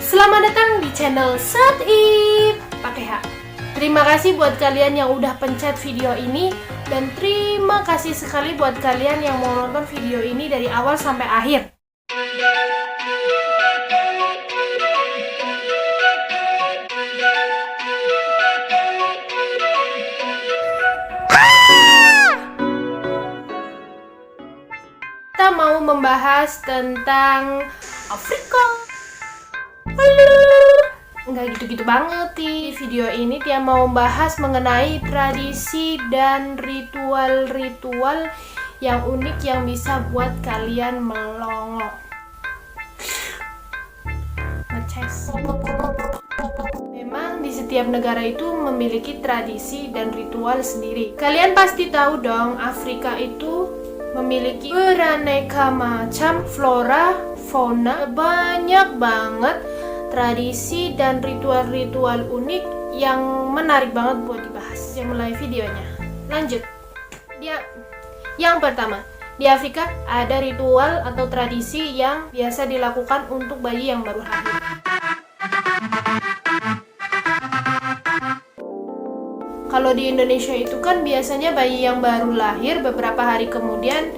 Selamat datang di channel Satif pakai H. Terima kasih buat kalian yang udah pencet video ini, dan terima kasih sekali buat kalian yang mau nonton video ini dari awal sampai akhir. Kita mau membahas tentang Afrika. Nggak gitu-gitu banget di video ini. Dia mau membahas mengenai tradisi dan ritual-ritual yang unik yang bisa buat kalian melongo. Ngeces. Memang di setiap negara itu memiliki tradisi dan ritual sendiri. Kalian pasti tahu dong, Afrika itu memiliki beraneka macam flora, fauna, banyak banget tradisi dan ritual-ritual unik yang menarik banget buat dibahas. Yang mulai videonya. Lanjut. Yang pertama, di Afrika ada ritual atau tradisi yang biasa dilakukan untuk bayi yang baru lahir. Kalau di Indonesia itu kan biasanya bayi yang baru lahir beberapa hari kemudian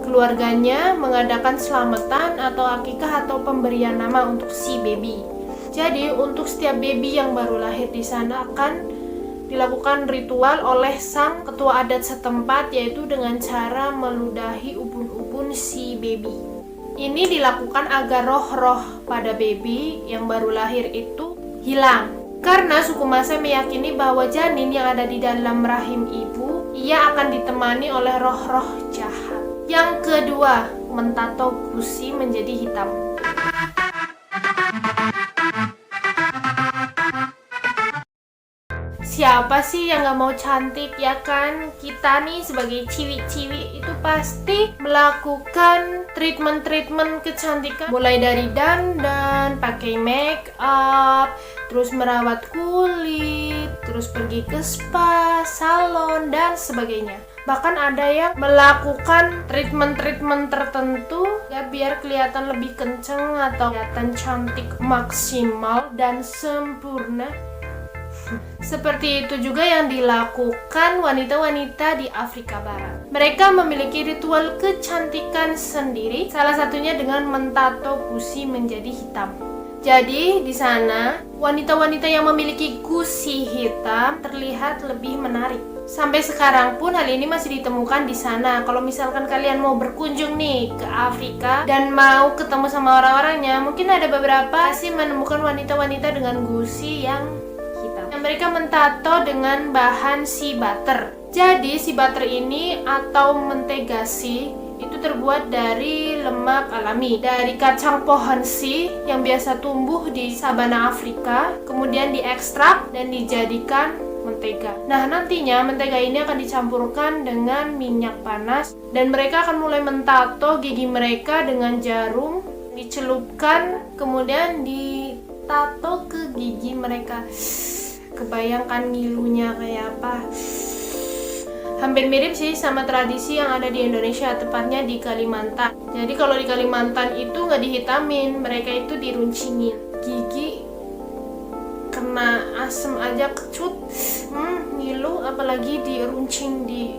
keluarganya mengadakan selamatan atau akikah atau pemberian nama untuk si baby. Jadi untuk setiap baby yang baru lahir di sana akan dilakukan ritual oleh sang ketua adat setempat, yaitu dengan cara meludahi ubun-ubun si baby. Ini dilakukan agar roh-roh pada baby yang baru lahir itu hilang. Karena suku Maasai meyakini bahwa janin yang ada di dalam rahim ibu, ia akan ditemani oleh roh-roh jahat. Yang kedua, mentato gusi menjadi hitam. Siapa sih yang gak mau cantik, ya kan? Kita nih sebagai ciwi-ciwi itu pasti melakukan treatment kecantikan, mulai dari dandan, pakai make up, terus merawat kulit, terus pergi ke spa, salon, dan sebagainya. Bahkan ada yang melakukan treatment tertentu ya biar kelihatan lebih kenceng atau kelihatan cantik maksimal dan sempurna. Seperti itu juga yang dilakukan wanita-wanita di Afrika Barat. Mereka memiliki ritual kecantikan sendiri, salah satunya dengan mentato gusi menjadi hitam. Jadi di sana wanita-wanita yang memiliki gusi hitam terlihat lebih menarik. Sampai sekarang pun hal ini masih ditemukan di sana. Kalau misalkan kalian mau berkunjung nih ke Afrika dan mau ketemu sama orang-orangnya, mungkin ada beberapa sih menemukan wanita-wanita dengan gusi yang hitam. Dan mereka mentato dengan bahan sea butter. Jadi sea butter ini atau mentega sea itu terbuat dari lemak alami, dari kacang pohon sea yang biasa tumbuh di sabana Afrika, kemudian diekstrak dan dijadikan mentega. Nah, nantinya mentega ini akan dicampurkan dengan minyak panas dan mereka akan mulai mentato gigi mereka dengan jarum, dicelupkan kemudian ditato ke gigi mereka. Kebayangkan ngilunya kayak apa? Hampir mirip sih sama tradisi yang ada di Indonesia, tepatnya di Kalimantan. Jadi kalau di Kalimantan itu nggak dihitamin, mereka itu diruncingin. Gigi kena asem aja kecut, ngilu, apalagi diruncing di.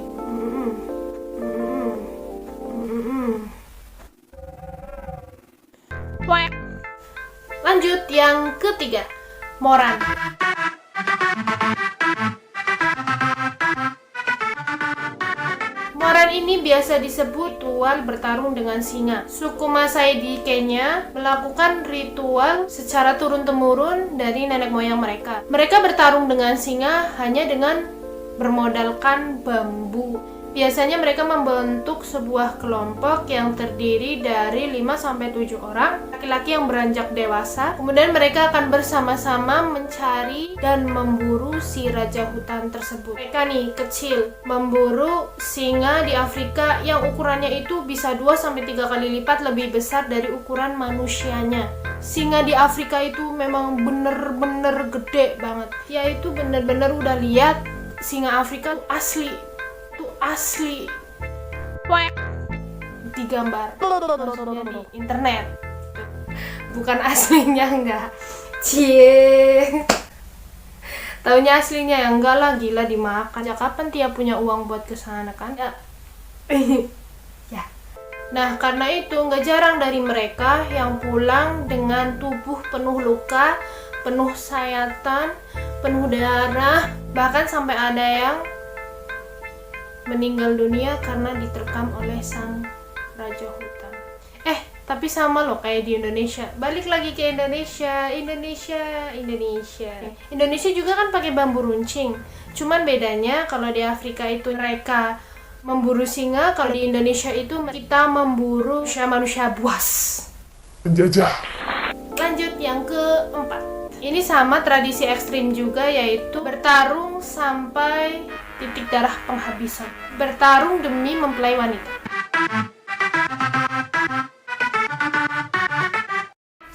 Lanjut yang ketiga, moran. Moran ini biasa disebut ritual bertarung dengan singa. Suku Maasai di Kenya melakukan ritual secara turun-temurun dari nenek moyang mereka. Mereka bertarung dengan singa hanya dengan bermodalkan bambu. Biasanya mereka membentuk sebuah kelompok yang terdiri dari 5-7 orang laki-laki yang beranjak dewasa. Kemudian mereka akan bersama-sama mencari dan memburu si raja hutan tersebut. Mereka nih kecil, memburu singa di Afrika yang ukurannya itu bisa 2-3 kali lipat lebih besar dari ukuran manusianya. Singa di Afrika itu memang bener-bener gede banget. Ya itu bener-bener udah lihat singa Afrika asli digambar, maksudnya di internet, bukan aslinya, enggak. Cie. Taunya aslinya ya enggak lah, gila dimakan. Ya kapan Tia punya uang buat kesana kan? Ya. Ya. Nah, karena itu nggak jarang dari mereka yang pulang dengan tubuh penuh luka, penuh sayatan, penuh darah, bahkan sampai ada yang meninggal dunia karena diterkam oleh sang raja hutan. Tapi sama loh kayak di Indonesia. Balik lagi ke Indonesia. Indonesia juga kan pakai bambu runcing. Cuman bedanya kalau di Afrika itu mereka memburu singa, kalau di Indonesia itu kita memburu manusia buas. Penjajah. Lanjut yang keempat. Ini sama tradisi ekstrim juga, yaitu bertarung sampai titik darah penghabisan. Bertarung demi mempelai wanita.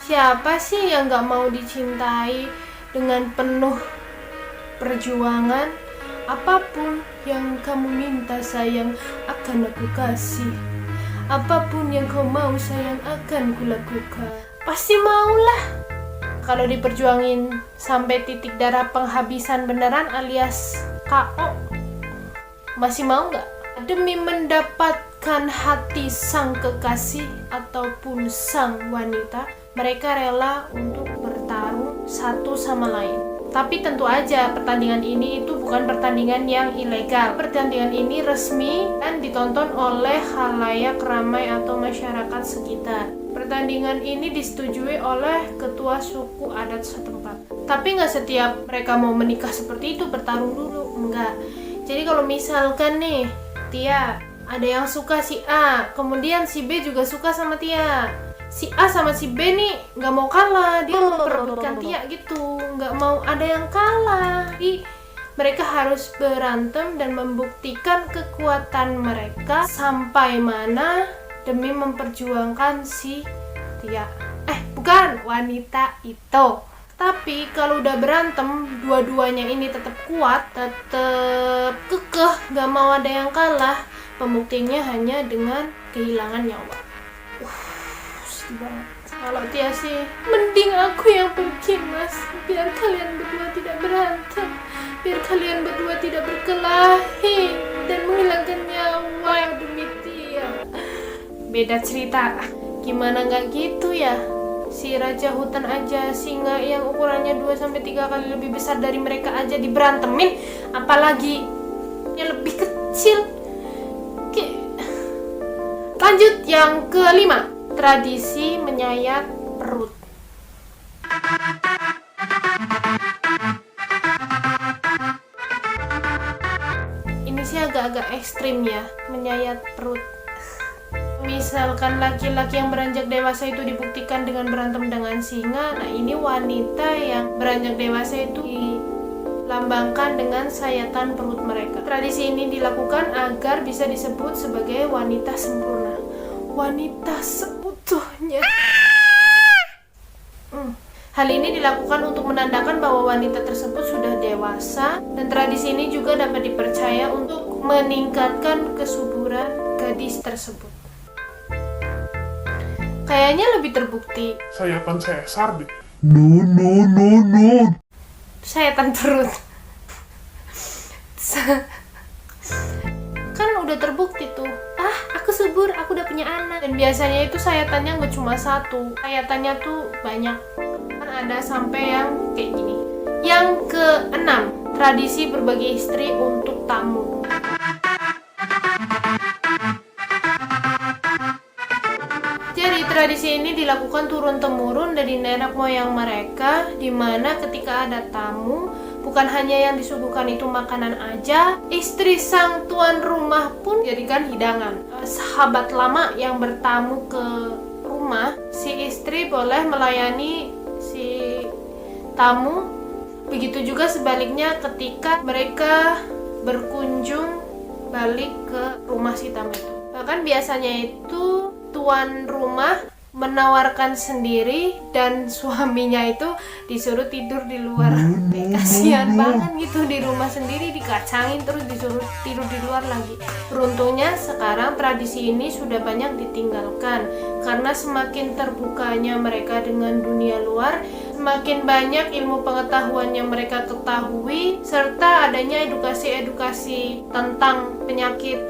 Siapa sih yang gak mau dicintai dengan penuh perjuangan? Apapun yang kamu minta sayang akan aku kasih. Apapun yang kau mau sayang akan kulakukan. Pasti maulah. Kalau diperjuangin sampai titik darah penghabisan beneran alias KO, masih mau gak? Demi mendapatkan hati sang kekasih ataupun sang wanita, mereka rela untuk bertarung satu sama lain. Tapi tentu aja pertandingan ini itu bukan pertandingan yang ilegal. Pertandingan ini resmi dan ditonton oleh khalayak ramai atau masyarakat sekitar. Pertandingan ini disetujui oleh ketua suku adat setempat. Tapi nggak setiap mereka mau menikah seperti itu bertarung dulu, enggak. Jadi kalau misalkan nih Tia ada yang suka si A, kemudian si B juga suka sama Tia. Si A sama si B nih nggak mau kalah, dia memperebutkan Tia gitu, nggak mau ada yang kalah. Jadi mereka harus berantem dan membuktikan kekuatan mereka sampai mana demi memperjuangkan si Tia. Bukan wanita itu. Tapi kalau udah berantem, dua-duanya ini tetap kuat, tetap kekeh, nggak mau ada yang kalah. Pembuktiannya hanya dengan kehilangan nyawa. Banget. Kalau Tia sih mending aku yang pergi mas, biar kalian berdua tidak berantem, biar kalian berdua tidak berkelahi dan menghilangkan nyawa demi Tia. Beda cerita, gimana nggak gitu ya? Si raja hutan aja, singa yang ukurannya 2-3 kali lebih besar dari mereka aja diberantemin, apalagi yang lebih kecil. Lanjut yang kelima, tradisi menyayat perut. Ini sih agak-agak ekstrim ya, menyayat perut. Misalkan laki-laki yang beranjak dewasa itu dibuktikan dengan berantem dengan singa, nah ini wanita yang beranjak dewasa itu dilambangkan dengan sayatan perut mereka. Tradisi ini dilakukan agar bisa disebut sebagai wanita sempurna, wanita seutuhnya. Hal ini dilakukan untuk menandakan bahwa wanita tersebut sudah dewasa, dan tradisi ini juga dapat dipercaya untuk meningkatkan kesuburan gadis tersebut. Kayaknya lebih terbukti Sayatan sesar deh. No. sayatan perut. Kan udah terbukti tuh. Aku subur, aku udah punya anak. Dan biasanya itu sayatannya nggak cuma satu, sayatannya tuh banyak. Kan ada sampai yang kayak gini. Yang keenam, tradisi berbagi istri untuk tamu. Jadi tradisi ini dilakukan turun-temurun dari nenek moyang mereka, di mana ketika ada tamu, bukan hanya yang disuguhkan itu makanan aja, istri sang tuan rumah pun jadikan hidangan. Sahabat lama yang bertamu ke rumah, si istri boleh melayani si tamu. Begitu juga sebaliknya ketika mereka berkunjung balik ke rumah si tamu itu. Bahkan biasanya itu tuan rumah menawarkan sendiri dan suaminya itu disuruh tidur di luar. Kasihan banget gitu, di rumah sendiri dikacangin terus disuruh tidur di luar lagi. Beruntungnya sekarang tradisi ini sudah banyak ditinggalkan karena semakin terbukanya mereka dengan dunia luar, semakin banyak ilmu pengetahuan yang mereka ketahui serta adanya edukasi-edukasi tentang penyakit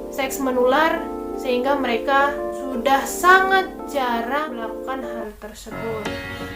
seks menular, sehingga mereka sudah sangat jarang melakukan hal tersebut.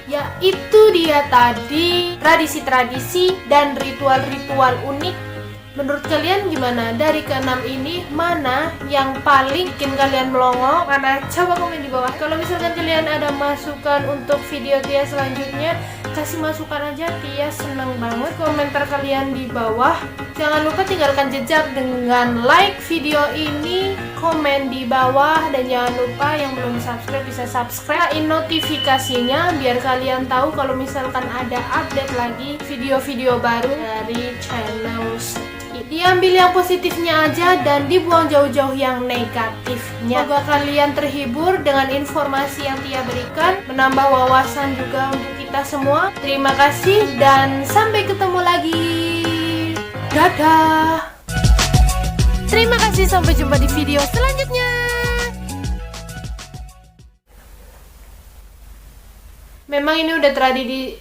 Yaitu dia tadi tradisi-tradisi dan ritual-ritual unik. Menurut kalian gimana? Dari keenam ini mana yang paling bikin kalian melongo? Mana? Coba komen di bawah. Kalau misalkan kalian ada masukan untuk video Tia selanjutnya, kasih masukan aja, Tia seneng banget komentar kalian di bawah. Jangan lupa tinggalkan jejak dengan like video ini, komen di bawah, dan jangan lupa yang belum subscribe bisa subscribe, nyalain notifikasinya biar kalian tahu kalau misalkan ada update lagi video-video baru dari channel. Diambil yang positifnya aja dan dibuang jauh-jauh yang negatifnya. Semoga kalian terhibur dengan informasi yang Tia berikan, menambah wawasan juga untuk kita semua. Terima kasih dan sampai ketemu lagi. Dadah. Terima kasih, sampai jumpa di video selanjutnya. Memang ini udah tradisi.